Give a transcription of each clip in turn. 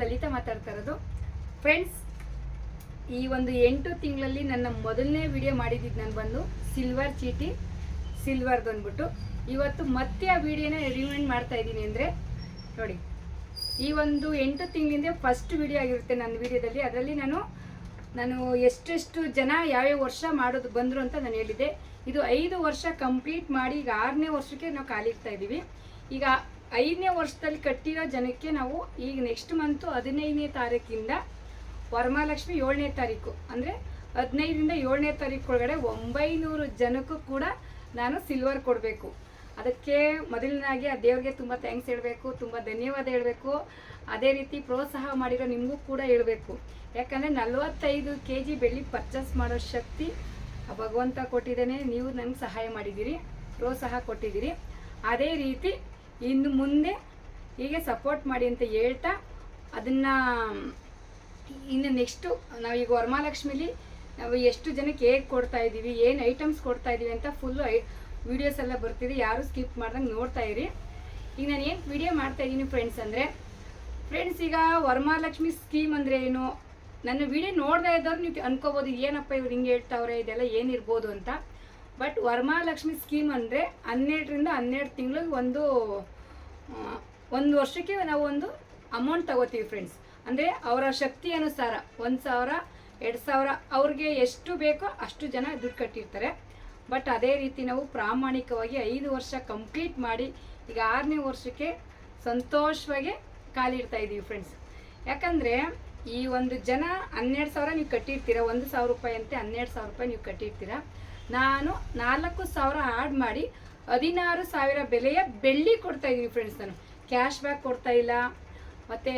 ಲಲಿತಾ ಮಾತಾಡ್ತಾ ಇರೋದು. ಫ್ರೆಂಡ್ಸ್, ಈ ಒಂದು 8 ತಿಂಗಳಲ್ಲಿ ನನ್ನ ಮೊದಲನೇ ವಿಡಿಯೋ ಮಾಡಿದ್ದು ನಾನು ಬಂದು ಸಿಲ್ವರ್ ಚೀಟಿ, ಸಿಲ್ವರ್ದು ಅಂದ್ಬಿಟ್ಟು ಇವತ್ತು ಮತ್ತೆ ಆ ವಿಡಿಯೋನ ರಿವೈಂಡ್ ಮಾಡ್ತಾ ಇದ್ದೀನಿ. ಅಂದರೆ ನೋಡಿ, ಈ ಒಂದು 8 ತಿಂಗಳಿಂದ ಫಸ್ಟ್ ವಿಡಿಯೋ ಆಗಿರುತ್ತೆ ನನ್ನ ವಿಡಿಯೋದಲ್ಲಿ. ಅದರಲ್ಲಿ ನಾನು ಎಷ್ಟೆಷ್ಟು ಜನ ಯಾವ್ಯಾವ ವರ್ಷ ಮಾಡೋದು ಬಂದರು ಅಂತ ನಾನು ಹೇಳಿದ್ದೆ. ಇದು 5 ವರ್ಷ ಕಂಪ್ಲೀಟ್ ಮಾಡಿ ಈಗ 6ನೇ ವರ್ಷಕ್ಕೆ ನಾವು ಕಾಲಿಡ್ತಾ ಇದ್ದೀವಿ. ಈಗ 5ನೇ ವರ್ಷದಲ್ಲಿ ಕಟ್ಟಿರೋ ಜನಕ್ಕೆ ನಾವು ಈಗ ನೆಕ್ಸ್ಟ್ ಮಂತು 15ನೇ ತಾರೀಕಿಂದ ವರಮಹಾಲಕ್ಷ್ಮಿ 7ನೇ ತಾರೀಕು ಅಂದರೆ 15ರಿಂದ 7ನೇ ತಾರೀಕು ಒಳಗಡೆ 900 ಜನಕ್ಕೂ ಕೂಡ ನಾನು ಸಿಲ್ವರ್ ಕೊಡಬೇಕು. ಅದಕ್ಕೆ ಮೊದಲನಾಗಿ ಆ ದೇವ್ರಿಗೆ ತುಂಬ ಥ್ಯಾಂಕ್ಸ್ ಹೇಳಬೇಕು, ತುಂಬ ಧನ್ಯವಾದ ಹೇಳಬೇಕು. ಅದೇ ರೀತಿ ಪ್ರೋತ್ಸಾಹ ಮಾಡಿರೋ ನಿಮಗೂ ಕೂಡ ಹೇಳಬೇಕು. ಯಾಕಂದರೆ 45 kg ಬೆಳ್ಳಿ ಪರ್ಚೇಸ್ ಮಾಡೋ ಶಕ್ತಿ ಆ ಭಗವಂತ ಕೊಟ್ಟಿದ್ದಾನೆ. ನೀವು ನನಗೆ ಸಹಾಯ ಮಾಡಿದ್ದೀರಿ, ಪ್ರೋತ್ಸಾಹ ಕೊಟ್ಟಿದ್ದೀರಿ. ಅದೇ ರೀತಿ ಇನ್ನು ಮುಂದೆ ಹೀಗೆ ಸಪೋರ್ಟ್ ಮಾಡಿ ಅಂತ ಹೇಳ್ತಾ, ಅದನ್ನು ಇನ್ನು ನೆಕ್ಸ್ಟು ನಾವೀಗ ವರಮಹಾಲಕ್ಷ್ಮಿಲಿ ನಾವು ಎಷ್ಟು ಜನಕ್ಕೆ ಹೇಗೆ ಕೊಡ್ತಾ ಇದ್ದೀವಿ, ಏನು ಐಟಮ್ಸ್ ಕೊಡ್ತಾ ಇದ್ದೀವಿ ಅಂತ ಫುಲ್ಲು ವೀಡಿಯೋಸ್ ಎಲ್ಲ ಬರ್ತಿದೆ. ಯಾರು ಸ್ಕಿಪ್ ಮಾಡ್ದಂಗೆ ನೋಡ್ತಾ ಇರಿ. ಈಗ ನಾನು ಏನು ವಿಡಿಯೋ ಮಾಡ್ತಾ ಇದ್ದೀನಿ ಫ್ರೆಂಡ್ಸ್, ಈಗ ವರಮಹಾಲಕ್ಷ್ಮಿ ಸ್ಕೀಮ್ ಅಂದರೆ ಏನು, ನನ್ನ ವಿಡಿಯೋ ನೋಡ್ತಾ ಇದ್ದವ್ರು ನೀವು ಅನ್ಕೋಬೋದು ಏನಪ್ಪ ಇವ್ರು ಹಿಂಗೆ ಹೇಳ್ತಾವ್ರೆ, ಇದೆಲ್ಲ ಏನಿರ್ಬೋದು ಅಂತ. ಬಟ್ ವರಮಹಾಲಕ್ಷ್ಮಿ ಸ್ಕೀಮ್ ಅಂದರೆ 12ರಿಂದ 12 ತಿಂಗಳಿಗೆ ಒಂದು ವರ್ಷಕ್ಕೆ ನಾವು ಒಂದು ಅಮೌಂಟ್ ತಗೋತೀವಿ ಫ್ರೆಂಡ್ಸ್. ಅಂದರೆ ಅವರ ಶಕ್ತಿ ಅನುಸಾರ 1,000, 2,000 ಅವ್ರಿಗೆ ಎಷ್ಟು ಬೇಕೋ ಅಷ್ಟು ಜನ ದುಡ್ಡು ಕಟ್ಟಿರ್ತಾರೆ. ಬಟ್ ಅದೇ ರೀತಿ ನಾವು ಪ್ರಾಮಾಣಿಕವಾಗಿ 5 ವರ್ಷ ಕಂಪ್ಲೀಟ್ ಮಾಡಿ ಈಗ 6ನೇ ವರ್ಷಕ್ಕೆ ಸಂತೋಷವಾಗಿ ಕಾಲಿಡ್ತಾ ಇದ್ದೀವಿ ಫ್ರೆಂಡ್ಸ್. ಯಾಕಂದರೆ ಈ ಒಂದು ಜನ 12,000 ನೀವು ಕಟ್ಟಿರ್ತೀರ, 1,000 ರೂಪಾಯಿ ಅಂತೆ 12,000 ರೂಪಾಯಿ ನೀವು ಕಟ್ಟಿರ್ತೀರ. ನಾನು 4,000 ಆ್ಯಡ್ ಮಾಡಿ 16,000 ಬೆಲೆಯ ಬೆಳ್ಳಿ ಕೊಡ್ತಾ ಇದ್ದೀನಿ ಫ್ರೆಂಡ್ಸ್. ನಾನು ಕ್ಯಾಶ್ ಬ್ಯಾಕ್ ಕೊಡ್ತಾ ಇಲ್ಲ, ಮತ್ತು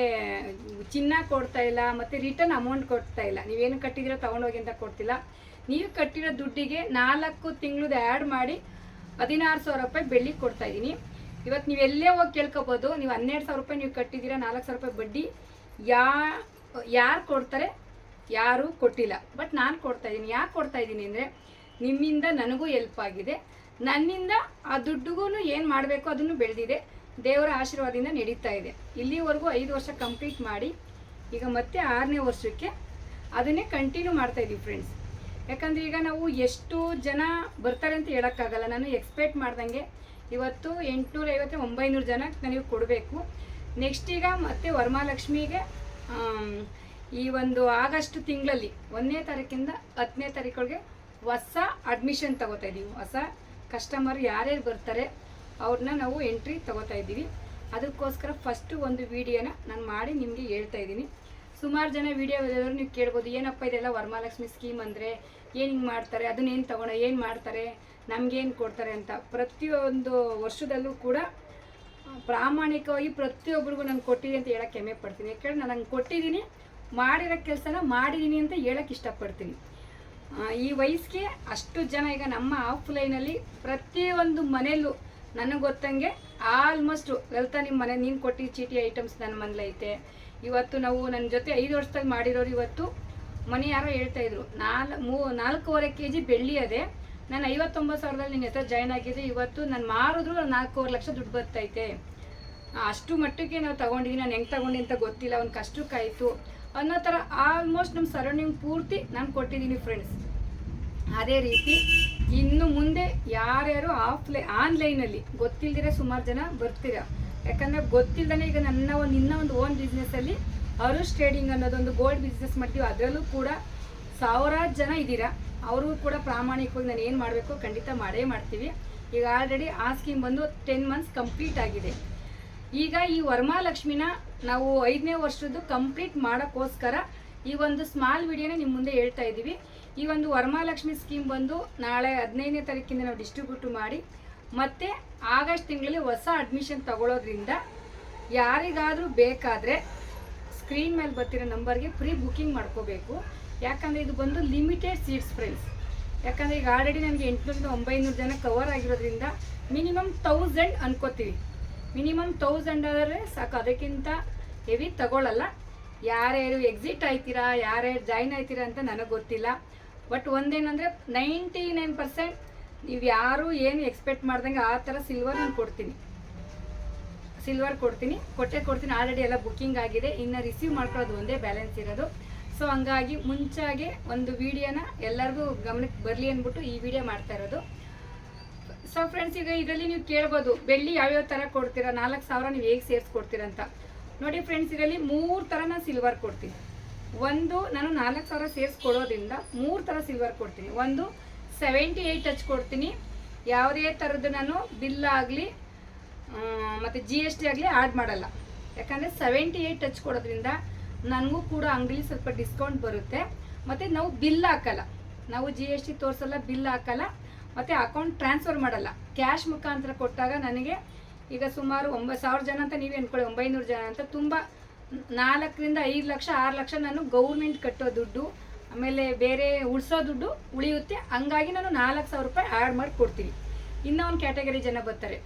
ಚಿನ್ನ ಕೊಡ್ತಾ ಇಲ್ಲ, ಮತ್ತು ರಿಟರ್ನ್ ಅಮೌಂಟ್ ಕೊಡ್ತಾ ಇಲ್ಲ. ನೀವೇನು ಕಟ್ಟಿದಿರೋ ತೊಗೊಂಡೋಗಿ ಅಂತ ಕೊಡ್ತಿಲ್ಲ. ನೀವು ಕಟ್ಟಿರೋ ದುಡ್ಡಿಗೆ 4 ತಿಂಗಳದ್ದು ಆ್ಯಡ್ ಮಾಡಿ 16,000 ರೂಪಾಯಿ ಬೆಳ್ಳಿ ಕೊಡ್ತಾ ಇದ್ದೀನಿ. ಇವತ್ತು ನೀವು ಎಲ್ಲೇ ಹೋಗಿ ಕೇಳ್ಕೊಬೋದು, ನೀವು 12,000 ರೂಪಾಯಿ ನೀವು ಕಟ್ಟಿದ್ದೀರಾ, 4,000 ರೂಪಾಯಿ ಬಡ್ಡಿ ಯಾರು ಕೊಡ್ತಾರೆ, ಯಾರೂ ಕೊಟ್ಟಿಲ್ಲ. ಬಟ್ ನಾನು ಕೊಡ್ತಾ ಇದ್ದೀನಿ. ಯಾಕೆ ಕೊಡ್ತಾ ಇದ್ದೀನಿ ಅಂದರೆ ನಿಮ್ಮಿಂದ ನನಗೂ ಹೆಲ್ಪ್ ಆಗಿದೆ, ನನ್ನಿಂದ ಆ ದುಡ್ಡಿಗೂ ಏನು ಮಾಡಬೇಕು ಅದನ್ನು ಬೆಳೆದಿದೆ. ದೇವರ ಆಶೀರ್ವಾದದಿಂದ ನಡೀತಾ ಇದೆ. ಇಲ್ಲಿವರೆಗೂ 5 ವರ್ಷ ಕಂಪ್ಲೀಟ್ ಮಾಡಿ ಈಗ ಮತ್ತೆ 6ನೇ ವರ್ಷಕ್ಕೆ ಅದನ್ನೇ ಕಂಟಿನ್ಯೂ ಮಾಡ್ತಾಯಿದ್ದೀವಿ ಫ್ರೆಂಡ್ಸ್. ಯಾಕಂದರೆ ಈಗ ನಾವು ಎಷ್ಟು ಜನ ಬರ್ತಾರೆ ಅಂತ ಹೇಳೋಕ್ಕಾಗಲ್ಲ. ನಾನು ಎಕ್ಸ್ಪೆಕ್ಟ್ ಮಾಡ್ದಂಗೆ ಇವತ್ತು 850, 900 ಜನಕ್ಕೆ ನನಗೆ ಕೊಡಬೇಕು. ನೆಕ್ಸ್ಟ್ ಈಗ ಮತ್ತೆ ವರಮಹಾಲಕ್ಷ್ಮಿಗೆ ಈ ಒಂದು ಆಗಸ್ಟ್ ತಿಂಗಳಲ್ಲಿ 1ನೇ ತಾರೀಕಿಂದ 10ನೇ ತಾರೀಕೊಳಗೆ ಹೊಸ ಅಡ್ಮಿಷನ್ ತಗೋತಾ ಇದ್ದೀವಿ. ಹೊಸ ಕಸ್ಟಮರ್ ಯಾರ್ಯಾರು ಬರ್ತಾರೆ ಅವ್ರನ್ನ ನಾವು ಎಂಟ್ರಿ ತಗೋತಾ ಇದ್ದೀವಿ. ಅದಕ್ಕೋಸ್ಕರ ಫಸ್ಟು ಒಂದು ವಿಡಿಯೋನ ನಾನು ಮಾಡಿ ನಿಮಗೆ ಹೇಳ್ತಾ ಇದ್ದೀನಿ. ಸುಮಾರು ಜನ ವಿಡಿಯೋ ನೀವು ಕೇಳ್ಬೋದು, ಏನಪ್ಪ ಇದೆಲ್ಲ ವರಮಹಾಲಕ್ಷ್ಮಿ ಸ್ಕೀಮ್ ಅಂದರೆ ಏನು ಹಿಂಗೆ ಮಾಡ್ತಾರೆ, ಅದನ್ನೇನು ತಗೊಂಡು ಏನು ಮಾಡ್ತಾರೆ, ನಮಗೇನು ಕೊಡ್ತಾರೆ ಅಂತ. ಪ್ರತಿಯೊಂದು ವರ್ಷದಲ್ಲೂ ಕೂಡ ಪ್ರಾಮಾಣಿಕವಾಗಿ ಪ್ರತಿಯೊಬ್ಬರಿಗೂ ನಾನು ಕೊಟ್ಟಿದ್ದೀನಿ ಅಂತ ಹೇಳೋಕ್ಕೆ ಹೆಮ್ಮೆ ಪಡ್ತೀನಿ. ಯಾಕಂದರೆ ನಾನು ಹಂಗೆ ಕೊಟ್ಟಿದ್ದೀನಿ, ಮಾಡಿರೋ ಕೆಲಸನ ಮಾಡಿದ್ದೀನಿ ಅಂತ ಹೇಳೋಕ್ಕೆ ಇಷ್ಟಪಡ್ತೀನಿ. ಈ ವಯಸ್ಸಿಗೆ ಅಷ್ಟು ಜನ ಈಗ ನಮ್ಮ ಆಫ್ಲೈನಲ್ಲಿ ಪ್ರತಿಯೊಂದು ಮನೆಯಲ್ಲೂ ನನಗೆ ಗೊತ್ತಂಗೆ ಆಲ್ಮೋಸ್ಟ್ ಲಲಿತಾ ನಿಮ್ಮ ಮನೆ ನೀನು ಕೊಟ್ಟಿದ್ದ ಚೀಟಿ ಐಟಮ್ಸ್ ನನ್ನ ಮನೇಲೈತೆ. ಇವತ್ತು ನಾವು ನನ್ನ ಜೊತೆ 5 ವರ್ಷದಲ್ಲಿ ಮಾಡಿರೋರು ಇವತ್ತು ಮನೆ ಯಾರೋ ಹೇಳ್ತಾಯಿದ್ರು 4.5 kg ಬೆಳ್ಳಿ ಅದೇ, ನಾನು 59,000ದಲ್ಲಿ ನಿನ್ನ ಹೆಸರು ಜಾಯ್ನ್ ಆಗಿದ್ದೆ. ಇವತ್ತು ನಾನು ಮಾರಿದ್ರು 4.5 ಲಕ್ಷ ದುಡ್ಡು ಬರ್ತೈತೆ. ಅಷ್ಟು ಮಟ್ಟಿಗೆ ನಾವು ತೊಗೊಂಡಿದ್ದೀನಿ. ನಾನು ಹೆಂಗೆ ತೊಗೊಂಡು ಅಂತ ಗೊತ್ತಿಲ್ಲ, ಒಂದು ಕಷ್ಟಕ್ಕಾಯಿತು ಅನ್ನೋ ಥರ ಆಲ್ಮೋಸ್ಟ್ ನಮ್ಮ ಸರೌಂಡಿಂಗ್ ಪೂರ್ತಿ ನಾನು ಕೊಟ್ಟಿದ್ದೀನಿ ಫ್ರೆಂಡ್ಸ್. ಅದೇ ರೀತಿ ಇನ್ನು ಮುಂದೆ ಯಾರ್ಯಾರು ಆನ್ಲೈನಲ್ಲಿ ಗೊತ್ತಿಲ್ಲದಿರೋ ಸುಮಾರು ಜನ ಬರ್ತೀರ. ಯಾಕಂದರೆ ಗೊತ್ತಿಲ್ಲದೇ ಈಗ ನನ್ನ ಒಂದು ಓನ್ ಬಿಸ್ನೆಸ್ಸಲ್ಲಿ ಅರುಷ್ ಟ್ರೇಡಿಂಗ್ ಅನ್ನೋದೊಂದು ಗೋಲ್ಡ್ ಬಿಸ್ನೆಸ್ ಮಾಡ್ತೀವಿ. ಅದರಲ್ಲೂ ಕೂಡ 1000 ಜನ ಇದ್ದೀರಾ. ಅವರು ಕೂಡ ಪ್ರಾಮಾಣಿಕವಾಗಿ ನಾನು ಏನು ಮಾಡಬೇಕು ಖಂಡಿತ ಮಾಡೇ ಮಾಡ್ತೀವಿ. ಈಗ ಆಲ್ರೆಡಿ ಆ ಸ್ಕೀಮ್ ಬಂದು 10 ಮಂತ್ಸ್ ಕಂಪ್ಲೀಟ್ ಆಗಿದೆ. ಈಗ ಈ ವರಮಹಾಲಕ್ಷ್ಮಿನ ನಾವು 5ನೇ ವರ್ಷದ್ದು ಕಂಪ್ಲೀಟ್ ಮಾಡೋಕ್ಕೋಸ್ಕರ ಈ ಒಂದು ಸ್ಮಾಲ್ ವಿಡಿಯೋನ ನಿಮ್ಮ ಮುಂದೆ ಹೇಳ್ತಾ ಇದ್ದೀವಿ. ಈ ಒಂದು ವರಮಹಾಲಕ್ಷ್ಮಿ ಸ್ಕೀಮ್ ಬಂದು ನಾಳೆ 15ನೇ ತಾರೀಕಿಂದ ನಾವು ಡಿಸ್ಟ್ರಿಬ್ಯೂಟ್ ಮಾಡಿ ಮತ್ತು ಆಗಸ್ಟ್ ತಿಂಗಳಲ್ಲಿ ಹೊಸ ಅಡ್ಮಿಷನ್ ತಗೊಳ್ಳೋದ್ರಿಂದ ಯಾರಿಗಾದರೂ ಬೇಕಾದರೆ ಸ್ಕ್ರೀನ್ ಮೇಲೆ ಬರ್ತಿರೋ ನಂಬರ್ಗೆ ಪ್ರೀ ಬುಕ್ಕಿಂಗ್ ಮಾಡ್ಕೋಬೇಕು. ಯಾಕಂದರೆ ಇದು ಬಂದು ಲಿಮಿಟೆಡ್ ಸೀಟ್ಸ್ ಫ್ರೆಂಡ್ಸ್. ಯಾಕಂದರೆ ಈಗ ಆಲ್ರೆಡಿ ನನಗೆ 800-900 ಜನ ಕವರ್ ಆಗಿರೋದ್ರಿಂದ ಮಿನಿಮಮ್ 1000 ಅನ್ಕೋತೀವಿ. ಮಿನಿಮಮ್ 1000 ಆದರೆ ಸಾಕು, ಅದಕ್ಕಿಂತ ಹೆವಿ ತಗೊಳ್ಳಲ್ಲ. ಯಾರ್ಯಾರು ಎಕ್ಸಿಟ್ ಆಯ್ತೀರಾ, ಯಾರ್ಯಾರು ಜಾಯ್ನ್ ಆಯ್ತೀರಾ ಅಂತ ನನಗೆ ಗೊತ್ತಿಲ್ಲ. ಬಟ್ ಒಂದೇನಂದರೆ 99% ನೀವು ಯಾರು ಏನು ಎಕ್ಸ್ಪೆಕ್ಟ್ ಮಾಡ್ದಂಗೆ ಆ ಥರ ಸಿಲ್ವರ್ ನಾನು ಕೊಡ್ತೀನಿ. ಸಿಲ್ವರ್ ಕೊಡ್ತೀನಿ, ಕೊಡ್ತೀನಿ. ಆಲ್ರೆಡಿ ಎಲ್ಲ ಬುಕ್ಕಿಂಗ್ ಆಗಿದೆ, ಇನ್ನು ರಿಸೀವ್ ಮಾಡ್ಕೊಳ್ಳೋದು ಒಂದೇ ಬ್ಯಾಲೆನ್ಸ್ ಇರೋದು. ಸೊ ಹಂಗಾಗಿ ಮುಂಚಾಗೆ ಒಂದು ವಿಡಿಯೋನ ಎಲ್ಲರಿಗೂ ಗಮನಕ್ಕೆ ಬರಲಿ ಅಂದ್ಬಿಟ್ಟು ಈ ವಿಡಿಯೋ ಮಾಡ್ತಾ ಇರೋದು. ಸೊ ಫ್ರೆಂಡ್ಸ್, ಈಗ ಇದರಲ್ಲಿ ನೀವು ಕೇಳ್ಬೋದು ಬೆಳ್ಳಿ ಯಾವ್ಯಾವ ಥರ ಕೊಡ್ತೀರಾ, 4,000 ನೀವು ಹೇಗೆ ಸೇರಿಸ್ಕೊಡ್ತೀರಾ ಅಂತ. ನೋಡಿ ಫ್ರೆಂಡ್ಸ್, ಇದರಲ್ಲಿ 3 ಥರ ನಾನು ಸಿಲ್ವರ್ ಕೊಡ್ತೀನಿ. ಒಂದು ನಾನು 4,000 ಸೇರಿಸ್ಕೊಡೋದ್ರಿಂದ 3 ಥರ ಸಿಲ್ವರ್ ಕೊಡ್ತೀನಿ. ಒಂದು 78 ಟಚ್ ಕೊಡ್ತೀನಿ, ಯಾವುದೇ ಥರದ್ದು ನಾನು ಬಿಲ್ ಆಗಲಿ ಮತ್ತು GST ಆಗಲಿ ಆ್ಯಡ್ ಮಾಡಲ್ಲ. ಯಾಕಂದರೆ 78 ಟಚ್ ಕೊಡೋದ್ರಿಂದ ನನಗೂ ಕೂಡ ಅಂಗಡಿಲಿ ಸ್ವಲ್ಪ ಡಿಸ್ಕೌಂಟ್ ಬರುತ್ತೆ. ಮತ್ತು ನಾವು ಬಿಲ್ ಹಾಕಲ್ಲ, ನಾವು GST ತೋರಿಸಲ್ಲ, ಬಿಲ್ ಹಾಕಲ್ಲ, ಮತ್ತು ಅಕೌಂಟ್ ಟ್ರಾನ್ಸ್ಫರ್ ಮಾಡಲ್ಲ. ಕ್ಯಾಶ್ ಮುಖಾಂತರ ಕೊಟ್ಟಾಗ ನನಗೆ ಈಗ ಸುಮಾರು 9,000 ಜನ ಅಂತ ನೀವೇ ಅಂದ್ಕೊಳ್ಳಿ, 900 ಜನ ಅಂತ ತುಂಬ 4 ರಿಂದ 5 ಲಕ್ಷ 6 ಲಕ್ಷ ನಾನು ಗೌರ್ಮೆಂಟ್ ಕಟ್ಟೋ ದುಡ್ಡು, ಆಮೇಲೆ ಬೇರೆ ಉಳಿಸೋ ದುಡ್ಡು ಉಳಿಯುತ್ತೆ. ಹಂಗಾಗಿ ನಾನು 4,000 ರೂಪಾಯಿ ಆ್ಯಡ್ ಮಾಡಿ ಕೊಡ್ತೀನಿ. ಇನ್ನೂ ಒಂದು ಕ್ಯಾಟಗರಿ ಜನ ಬರ್ತಾರೆ,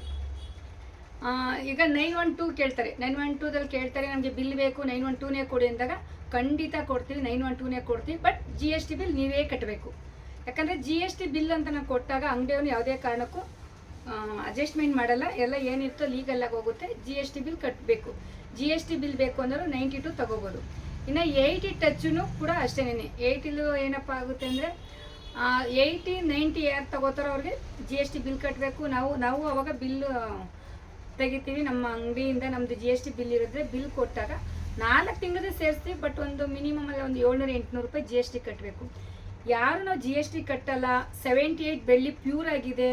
ಈಗ 912 ಕೇಳ್ತಾರೆ. 912ದಲ್ಲಿ ಕೇಳ್ತಾರೆ ನಮಗೆ ಬಿಲ್ ಬೇಕು, 912ನೇ ಕೊಡಿ ಅಂದಾಗ ಖಂಡಿತ ಕೊಡ್ತೀವಿ, 912ನೇ ಕೊಡ್ತೀವಿ. ಬಟ್ GST ಬಿಲ್ ನೀವೇ ಕಟ್ಟಬೇಕು. ಯಾಕಂದರೆ GST ಬಿಲ್ ಅಂತ ನಾವು ಕೊಟ್ಟಾಗ ಅಂಗಡಿಯವನು ಯಾವುದೇ ಕಾರಣಕ್ಕೂ ಅಡ್ಜಸ್ಟ್ಮೆಂಟ್ ಮಾಡಲ್ಲ, ಎಲ್ಲ ಏನಿರ್ತೋ ಲೀಗಲ್ಲಾಗಿ ಹೋಗುತ್ತೆ. GST ಬಿಲ್ ಕಟ್ಟಬೇಕು. GST ಬಿಲ್ ಬೇಕು ಅಂದ್ರೆ 92 ತಗೋಬೋದು. ಇನ್ನು 80 ಟಚ್ಚೂ ಕೂಡ ಅಷ್ಟೇನೆ. 80 ಏನಪ್ಪ ಆಗುತ್ತೆ ಅಂದರೆ 80, 90 ಯಾರು ತಗೋತಾರೋ ಅವ್ರಿಗೆ GST ಬಿಲ್ ಕಟ್ಟಬೇಕು. ನಾವು ಅವಾಗ ಬಿಲ್ ತೆಗಿತೀವಿ ನಮ್ಮ ಅಂಗಡಿಯಿಂದ. ನಮ್ಮದು GST ಬಿಲ್ ಇರಿದ್ರೆ ಬಿಲ್ ಕೊಟ್ಟಾಗ 4 ತಿಂಗಳದೇ ಸೇರಿಸ್ತೀವಿ. ಬಟ್ ಒಂದು ಮಿನಿಮಮ್ ಅಲ್ಲ ಒಂದು 700-800 ರೂಪಾಯಿ GST ಕಟ್ಟಬೇಕು. ಯಾರು ನಾವು GST ಕಟ್ಟಲ್ಲ, 78 ಬೆಳ್ಳಿ ಪ್ಯೂರ್ ಆಗಿದೆ,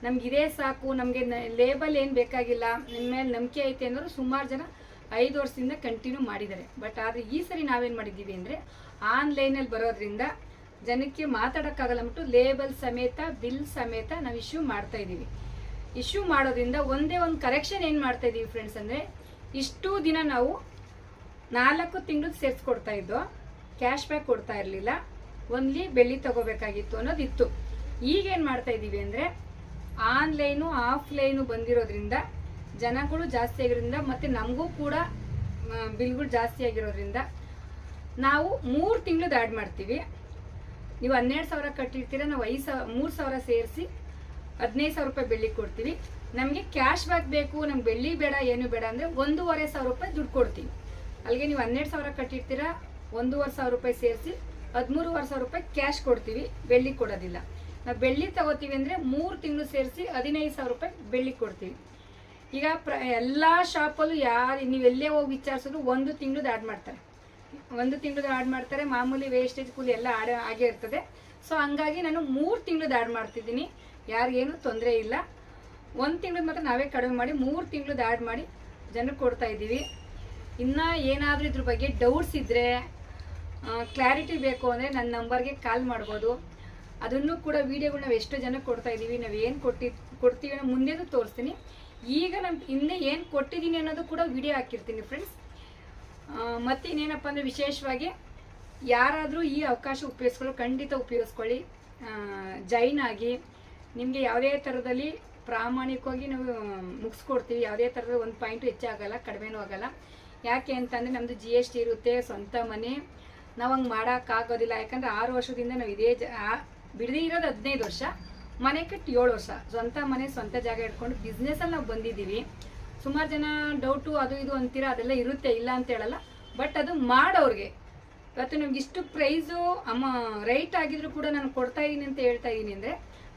ನಮ್ಗೆ ಇದೇ ಸಾಕು, ನಮಗೆ ಲೇಬಲ್ ಏನು ಬೇಕಾಗಿಲ್ಲ, ನಿಮ್ಮ ಮೇಲೆ ನಂಬಿಕೆ ಐತೆ ಅನ್ನೋರು ಸುಮಾರು ಜನ 5 ವರ್ಷದಿಂದ ಕಂಟಿನ್ಯೂ ಮಾಡಿದ್ದಾರೆ. ಬಟ್ ಆದರೆ ಈ ಸರಿ ನಾವೇನು ಮಾಡಿದ್ದೀವಿ ಅಂದರೆ ಆನ್ಲೈನಲ್ಲಿ ಬರೋದ್ರಿಂದ ಜನಕ್ಕೆ ಮಾತಾಡೋಕ್ಕಾಗಲ್ಲ ಅಂದ್ಬಿಟ್ಟು ಲೇಬಲ್ ಸಮೇತ ಬಿಲ್ ಸಮೇತ ನಾವು ಇಶ್ಯೂ ಮಾಡ್ತಾ ಇದ್ದೀವಿ. ಇಶ್ಯೂ ಮಾಡೋದ್ರಿಂದ ಒಂದೇ ಒಂದು ಕರೆಕ್ಷನ್ ಏನು ಮಾಡ್ತಾ ಇದ್ದೀವಿ ಫ್ರೆಂಡ್ಸ್ ಅಂದರೆ, ಇಷ್ಟು ದಿನ ನಾವು 4 ತಿಂಗಳು ಸೇರಿಸ್ಕೊಡ್ತಾ ಇದ್ದೋ, ಕ್ಯಾಶ್ ಬ್ಯಾಕ್ ಕೊಡ್ತಾ ಇರಲಿಲ್ಲ, ಓನ್ಲಿ ಬೆಳ್ಳಿ ತಗೋಬೇಕಾಗಿತ್ತು ಅನ್ನೋದಿತ್ತು. ಈಗೇನು ಮಾಡ್ತಾ ಇದ್ದೀವಿ ಅಂದರೆ ಆನ್ಲೈನು ಆಫ್ಲೈನು ಬಂದಿರೋದ್ರಿಂದ ಜನಗಳು ಜಾಸ್ತಿ ಆಗಿರೋದ್ರಿಂದ ಮತ್ತು ನಮಗೂ ಕೂಡ ಬಿಲ್ಗಳು ಜಾಸ್ತಿ ಆಗಿರೋದ್ರಿಂದ ನಾವು 3 ತಿಂಗಳದ್ದು ಆ್ಯಡ್ ಮಾಡ್ತೀವಿ. ನೀವು 12,000 ಕಟ್ಟಿರ್ತೀರ, ನಾವು 3,000 ಸೇರಿಸಿ 15,000 ರೂಪಾಯಿ ಬೆಳ್ಳಿ ಕೊಡ್ತೀವಿ. ನಮಗೆ ಕ್ಯಾಶ್ ಬ್ಯಾಕ್ ಬೇಕು, ನಮ್ಗೆ ಬೆಳ್ಳಿ ಬೇಡ ಏನು ಬೇಡ ಅಂದರೆ 1,500 ರೂಪಾಯಿ ದುಡ್ಡು ಕೊಡ್ತೀವಿ. ಅಲ್ಲಿಗೆ ನೀವು 12,000 ಕಟ್ಟಿರ್ತೀರ, 1,500 ರೂಪಾಯಿ ಸೇರಿಸಿ 13,500 ರೂಪಾಯಿ ಕ್ಯಾಶ್ ಕೊಡ್ತೀವಿ, ಬೆಳ್ಳಿ ಕೊಡೋದಿಲ್ಲ. ನಾವು ಬೆಳ್ಳಿ ತಗೋತೀವಿ ಅಂದರೆ 3 ತಿಂಗಳು ಸೇರಿಸಿ 15,000 ರೂಪಾಯಿ ಬೆಳ್ಳಿ ಕೊಡ್ತೀವಿ. ಈಗ ಎಲ್ಲ ಶಾಪಲ್ಲೂ ನೀವೆಲ್ಲೇ ಹೋಗಿ ವಿಚಾರಿಸಿದ್ರು 1 ತಿಂಗಳದ್ದು ಆ್ಯಡ್ ಮಾಡ್ತಾರೆ, 1 ತಿಂಗಳದ್ದು ಆ್ಯಡ್ ಮಾಡ್ತಾರೆ. ಮಾಮೂಲಿ ವೇಸ್ಟೇಜ್ ಕೂಲಿ ಎಲ್ಲ ಆಗೇ ಇರ್ತದೆ. ಸೊ ಹಂಗಾಗಿ ನಾನು 3 ತಿಂಗಳದ್ದು ಆ್ಯಡ್ ಮಾಡ್ತಿದ್ದೀನಿ, ಯಾರಿಗೇನು ತೊಂದರೆ ಇಲ್ಲ. 1 ತಿಂಗಳದ್ದು ಮಾತ್ರ ನಾವೇ ಕಡಿಮೆ ಮಾಡಿ 3 ತಿಂಗಳದ್ದು ಆ್ಯಡ್ ಮಾಡಿ ಜನಕ್ಕೆ ಕೊಡ್ತಾ ಇದ್ದೀವಿ. ಇನ್ನು ಏನಾದರೂ ಇದ್ರ ಬಗ್ಗೆ ಡೌಟ್ಸ್ ಇದ್ದರೆ, ಕ್ಲಾರಿಟಿ ಬೇಕು ಅಂದರೆ ನನ್ನ ನಂಬರ್ಗೆ ಕಾಲ್ ಮಾಡ್ಬೋದು. ಅದನ್ನು ಕೂಡ ವೀಡಿಯೋಗಳು ನಾವು ಎಷ್ಟು ಜನಕ್ಕೆ ಕೊಡ್ತಾ ಇದ್ದೀವಿ, ನಾವು ಏನು ಕೊಡ್ತೀವಿ ಅನ್ನೋ ಮುಂದೆದು ತೋರಿಸ್ತೀನಿ. ಈಗ ನಾನು ಹಿಂದೆ ಏನು ಕೊಟ್ಟಿದ್ದೀನಿ ಅನ್ನೋದು ಕೂಡ ವಿಡಿಯೋ ಹಾಕಿರ್ತೀನಿ ಫ್ರೆಂಡ್ಸ್. ಮತ್ತು ಇನ್ನೇನಪ್ಪ ಅಂದರೆ ವಿಶೇಷವಾಗಿ ಯಾರಾದರೂ ಈ ಅವಕಾಶ ಉಪಯೋಗಿಸ್ಕೊಳ್ಳೋ ಖಂಡಿತ ಉಪಯೋಗಿಸ್ಕೊಳ್ಳಿ. ಜೈನ್ ಆಗಿ ನಿಮಗೆ ಯಾವುದೇ ಥರದಲ್ಲಿ ಪ್ರಾಮಾಣಿಕವಾಗಿ ನಾವು ಮುಗಿಸ್ಕೊಡ್ತೀವಿ. ಯಾವುದೇ ಥರದ ಒಂದು ಪಾಯಿಂಟು ಹೆಚ್ಚಾಗಲ್ಲ, ಕಡಿಮೆನೂ ಆಗಲ್ಲ. ಯಾಕೆ ಅಂತಂದರೆ ನಮ್ಮದು GST ಇರುತ್ತೆ, ಸ್ವಂತ ಮನೆ, ನಾವು ಹಂಗೆ ಮಾಡೋಕ್ಕಾಗೋದಿಲ್ಲ. ಯಾಕಂದರೆ 6 ವರ್ಷದಿಂದ ನಾವು ಇದೇ ಬಿಡದೇ ಇರೋದು 15 ವರ್ಷ, ಮನೆ ಕಟ್ಟಿ 7 ವರ್ಷ, ಸ್ವಂತ ಮನೆ ಸ್ವಂತ ಜಾಗ ಇಟ್ಕೊಂಡು ಬಿಸ್ನೆಸ್ಸಲ್ಲಿ ನಾವು ಬಂದಿದ್ದೀವಿ. ಸುಮಾರು ಜನ ಡೌಟು ಅದು ಇದು ಅಂತೀರ, ಅದೆಲ್ಲ ಇರುತ್ತೆ, ಇಲ್ಲ ಅಂತ ಹೇಳಲ್ಲ. ಬಟ್ ಅದು ಮಾಡೋರಿಗೆ ಇವತ್ತು ನಮ್ಗೆ ಇಷ್ಟು ಪ್ರೈಸು ರೈಟ್ ಆಗಿದ್ರು ಕೂಡ ನಾನು ಕೊಡ್ತಾ ಇದ್ದೀನಿ ಅಂತ ಹೇಳ್ತಾ ಇದ್ದೀನಿ ಅಂದರೆ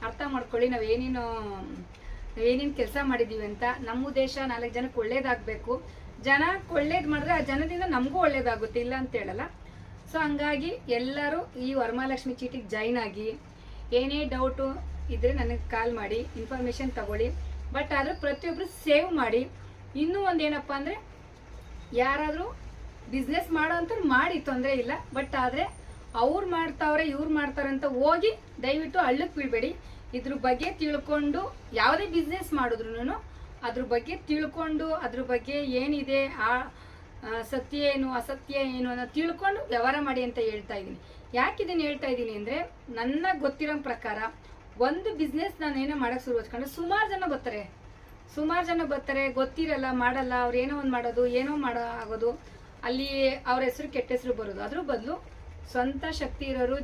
ಅರ್ಥ ಮಾಡ್ಕೊಳ್ಳಿ ನಾವೇನೇನು ಕೆಲಸ ಮಾಡಿದ್ದೀವಿ ಅಂತ. ನಮ್ಮ ಉದ್ದೇಶ 4 ಜನಕ್ಕೆ ಒಳ್ಳೇದಾಗಬೇಕು. ಜನಕ್ಕೆ ಒಳ್ಳೇದು ಮಾಡಿದ್ರೆ ಆ ಜನದಿಂದ ನಮಗೂ ಒಳ್ಳೇದಾಗುತ್ತೆ, ಇಲ್ಲ ಅಂತ ಹೇಳಲ್ಲ. ಸೊ ಹಂಗಾಗಿ ಎಲ್ಲರೂ ಈ ವರಮಹಾಲಕ್ಷ್ಮಿ ಚೀಟಿಗೆ ಜಾಯ್ನ್ ಆಗಿ ಏನೇ ಡೌಟು ಇದ್ದರೆ ನನಗೆ ಕಾಲ್ ಮಾಡಿ ಇನ್ಫಾರ್ಮೇಷನ್ ತಗೊಳ್ಳಿ. ಬಟ್ ಆದರೆ ಪ್ರತಿಯೊಬ್ಬರು ಸೇವ್ ಮಾಡಿ. ಇನ್ನೂ ಒಂದು ಏನಪ್ಪ ಅಂದರೆ, ಯಾರಾದರೂ ಬಿಸ್ನೆಸ್ ಮಾಡೋ ಅಂಥವ್ರು ಮಾಡಿ, ತೊಂದರೆ ಇಲ್ಲ. ಬಟ್ ಆದರೆ ಅವ್ರು ಮಾಡ್ತಾವ್ರೆ ಇವ್ರು ಮಾಡ್ತಾರೆ ಅಂತ ಹೋಗಿ ದಯವಿಟ್ಟು ಹಳ್ಳಕ್ಕೆ ಬೀಳಬೇಡಿ. ಇದ್ರ ಬಗ್ಗೆ ತಿಳ್ಕೊಂಡು ಯಾವುದೇ ಬಿಸ್ನೆಸ್ ಮಾಡಿದ್ರು ಅದ್ರ ಬಗ್ಗೆ ತಿಳ್ಕೊಂಡು ಅದ್ರ ಬಗ್ಗೆ ಏನಿದೆ, ಆ ಸತ್ಯ ಏನು ಅಸತ್ಯ ಏನು ಅನ್ನೋ ತಿಳ್ಕೊಂಡು ವ್ಯವಹಾರ ಮಾಡಿ ಅಂತ ಹೇಳ್ತಾ ಇದ್ದೀನಿ. ಯಾಕಿದನ್ನು ಹೇಳ್ತಾ ಇದ್ದೀನಿ ಅಂದರೆ, ನನ್ನ ಗೊತ್ತಿರೋ ಪ್ರಕಾರ ಒಂದು ಬಿಸ್ನೆಸ್ ನಾನು ಏನೋ ಮಾಡೋಕ್ಕೆ ಶುರು ಹಚ್ಕೊಂಡ್ರೆ ಸುಮಾರು ಜನ ಬರ್ತಾರೆ, ಗೊತ್ತಿರಲ್ಲ, ಮಾಡಲ್ಲ, ಅವ್ರು ಏನೋ ಒಂದು ಮಾಡೋದು, ಏನೋ ಆಗೋದು, ಅಲ್ಲಿ ಅವ್ರ ಹೆಸರು ಕೆಟ್ಟ ಹೆಸರು ಬರೋದು. ಅದ್ರ ಬದಲು ಸ್ವಂತ ಶಕ್ತಿ ಇರೋರು,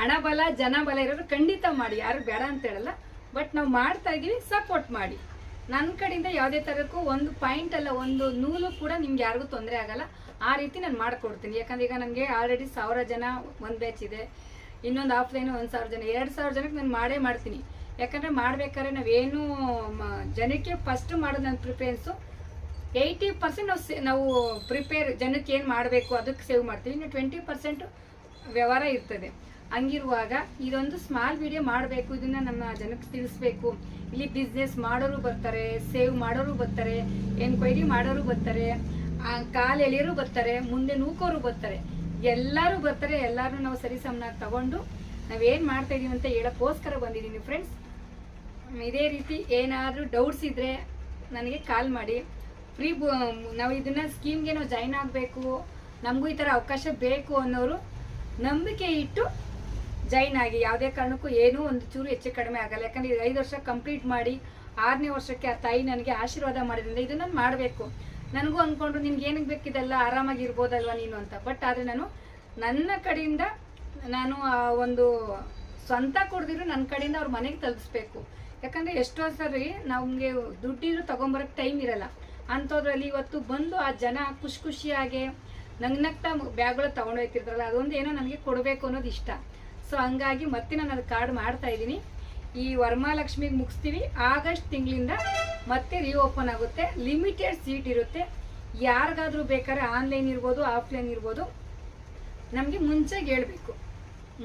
ಹಣಬಲ ಜನಬಲ ಇರೋರು ಖಂಡಿತ ಮಾಡಿ, ಯಾರು ಬೇಡ ಅಂತ ಹೇಳಲ್ಲ. ಬಟ್ ನಾವು ಮಾಡ್ತಾ ಇದ್ದೀವಿ, ಸಪೋರ್ಟ್ ಮಾಡಿ. ನನ್ನ ಕಡೆಯಿಂದ ಯಾವುದೇ ಥರಕ್ಕೂ ಒಂದು ಪಾಯಿಂಟ್ ಅಲ್ಲ, ಒಂದು ನೂಲು ಕೂಡ ನಿಮ್ಗೆ ಯಾರಿಗೂ ತೊಂದರೆ ಆಗಲ್ಲ. ಆ ರೀತಿ ನಾನು ಮಾಡಿಕೊಡ್ತೀನಿ. ಯಾಕಂದ್ರೆ ಈಗ ನನಗೆ ಆಲ್ರೆಡಿ 1000 ಜನ ಒಂದು ಬ್ಯಾಚ್ ಇದೆ, ಇನ್ನೊಂದು ಆಫ್ಲೈನ್ 1000 ಜನ, 2000 ಜನಕ್ಕೆ ನಾನು ಮಾಡೇ ಮಾಡ್ತೀನಿ. ಯಾಕಂದರೆ ಮಾಡಬೇಕಾದ್ರೆ ನಾವೇನು ಜನಕ್ಕೆ ಫಸ್ಟ್ ಮಾಡೋದು ನನ್ನ ಪ್ರಿಫರೆನ್ಸು 80% ನಾವು ಪ್ರಿಪೇರ್ ಜನಕ್ಕೆ ಏನು ಮಾಡಬೇಕು ಅದಕ್ಕೆ ಸೇವ್ ಮಾಡ್ತೀವಿ, ಇನ್ನು 20% ವ್ಯವಹಾರ ಇರ್ತದೆ. ಹಂಗಿರುವಾಗ ಇದೊಂದು ಸ್ಮಾಲ್ ವಿಡಿಯೋ ಮಾಡಬೇಕು, ಇದನ್ನು ನಮ್ಮ ಜನಕ್ಕೆ ತಿಳಿಸ್ಬೇಕು. ಇಲ್ಲಿ ಬಿಸ್ನೆಸ್ ಮಾಡೋರು ಬರ್ತಾರೆ, ಸೇವ್ ಮಾಡೋರು ಬರ್ತಾರೆ, ಎನ್ಕ್ವೈರಿ ಮಾಡೋರು ಬರ್ತಾರೆ, ಕಾಲು ಎಳೆಯೋರು ಬರ್ತಾರೆ, ಮುಂದೆ ನೂಕೋರು ಬರ್ತಾರೆ, ಎಲ್ಲರೂ ಬರ್ತಾರೆ. ಎಲ್ಲರೂ ನಾವು ಸರಿ ಸಮನಾಗಿ ತಗೊಂಡು ನಾವೇನು ಮಾಡ್ತಾ ಇದೀವಿ ಅಂತ ಹೇಳೋಕ್ಕೋಸ್ಕರ ಬಂದಿದ್ದೀನಿ ಫ್ರೆಂಡ್ಸ್. ಇದೇ ರೀತಿ ಏನಾದರೂ ಡೌಟ್ಸ್ ಇದ್ದರೆ ನನಗೆ ಕಾಲ್ ಮಾಡಿ. ಫ್ರೀ ನಾವು ಇದನ್ನು ಸ್ಕೀಮ್ಗೆ ನಾವು ಜಾಯ್ನ್ ಆಗಬೇಕು, ನಮಗೂ ಈ ಥರ ಅವಕಾಶ ಬೇಕು ಅನ್ನೋರು ನಂಬಿಕೆ ಇಟ್ಟು ಜಾಯ್ನ್ ಆಗಿ. ಯಾವುದೇ ಕಾರಣಕ್ಕೂ ಏನೂ ಒಂದು ಚೂರು ಹೆಚ್ಚು ಕಡಿಮೆ ಆಗಲ್ಲ. ಯಾಕಂದರೆ 5 ವರ್ಷ ಕಂಪ್ಲೀಟ್ ಮಾಡಿ 6ನೇ ವರ್ಷಕ್ಕೆ ಆ ತಾಯಿ ನನಗೆ ಆಶೀರ್ವಾದ ಮಾಡಿದ್ರಿಂದ ಇದು ನಾನು ಮಾಡಬೇಕು. ನನಗೂ ಅಂದ್ಕೊಂಡ್ರು ನಿನ್ಗೆ ಏನಕ್ಕೆ ಬೇಕಿದೆಲ್ಲ ಆರಾಮಾಗಿರ್ಬೋದಲ್ವ ನೀನು ಅಂತ. ಬಟ್ ಆದರೆ ನಾನು ನನ್ನ ಕಡೆಯಿಂದ ನಾನು ಒಂದು ಸ್ವಂತ ಕೊಡ್ದಿದ್ರು ನನ್ನ ಕಡೆಯಿಂದ ಅವ್ರ ಮನೆಗೆ ತಲುಪಿಸ್ಬೇಕು. ಯಾಕಂದರೆ ಎಷ್ಟೋ ಸರಿ ನಮಗೆ ದುಡ್ಡಿದ್ರು ತೊಗೊಂಬರೋಕ್ಕೆ ಟೈಮ್ ಇರಲ್ಲ. ಅಂಥದ್ರಲ್ಲಿ ಇವತ್ತು ಬಂದು ಆ ಜನ ಖುಷಿಯಾಗಿ ನಗ್ನಗ್ತಾ ಬ್ಯಾಗ್ಗಳು ತೊಗೊಂಡೋಗ್ತಿರ್ತಾರಲ್ಲ, ಅದೊಂದು ಏನೋ ನನಗೆ ಕೊಡಬೇಕು ಅನ್ನೋದು ಇಷ್ಟ. ಸೊ ಹಂಗಾಗಿ ಮತ್ತೆ ನಾನು ಅದು ಕಾರ್ಡ್ ಮಾಡ್ತಾ ಇದ್ದೀನಿ. ಈ ವರಮಹಾಲಕ್ಷ್ಮಿಗೆ ಮುಗಿಸ್ತೀವಿ. ಆಗಸ್ಟ್ ತಿಂಗಳಿಂದ ಮತ್ತೆ ರೀಓಪನ್ ಆಗುತ್ತೆ. ಲಿಮಿಟೆಡ್ ಸೀಟ್ ಇರುತ್ತೆ. ಯಾರಿಗಾದ್ರೂ ಬೇಕಾದ್ರೆ ಆನ್ಲೈನ್ ಇರ್ಬೋದು, ಆಫ್ಲೈನ್ ಇರ್ಬೋದು, ನಮಗೆ ಮುಂಚೆಗೆ ಹೇಳಬೇಕು.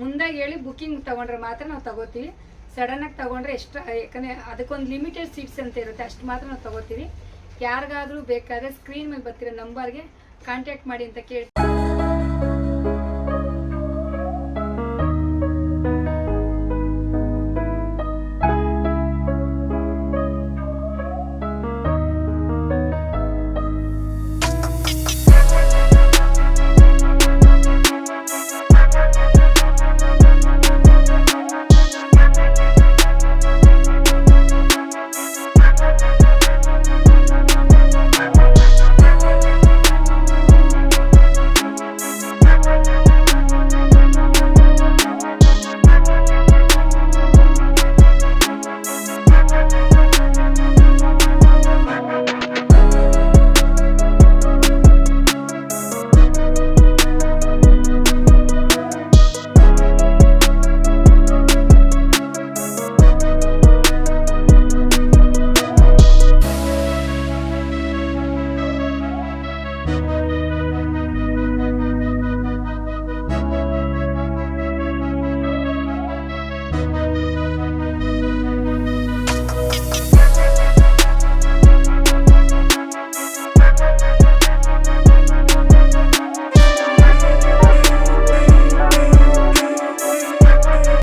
ಮುಂದಾಗಿ ಹೇಳಿ ಬುಕ್ಕಿಂಗ್ ತೊಗೊಂಡ್ರೆ ಮಾತ್ರ ನಾವು ತಗೋತೀವಿ. ಸಡನ್ನಾಗಿ ತೊಗೊಂಡ್ರೆ ಯಾಕಂದರೆ ಅದಕ್ಕೊಂದು ಲಿಮಿಟೆಡ್ ಸೀಟ್ಸ್ ಅಂತ ಇರುತ್ತೆ, ಅಷ್ಟು ಮಾತ್ರ ನಾವು ತಗೋತೀವಿ. ಯಾರಿಗಾದ್ರೂ ಬೇಕಾದರೆ ಸ್ಕ್ರೀನ್ ಮೇಲೆ ಬರ್ತಿರೋ ನಂಬರ್ಗೆ ಕಾಂಟ್ಯಾಕ್ಟ್ ಮಾಡಿ ಅಂತ ಕೇಳಿ.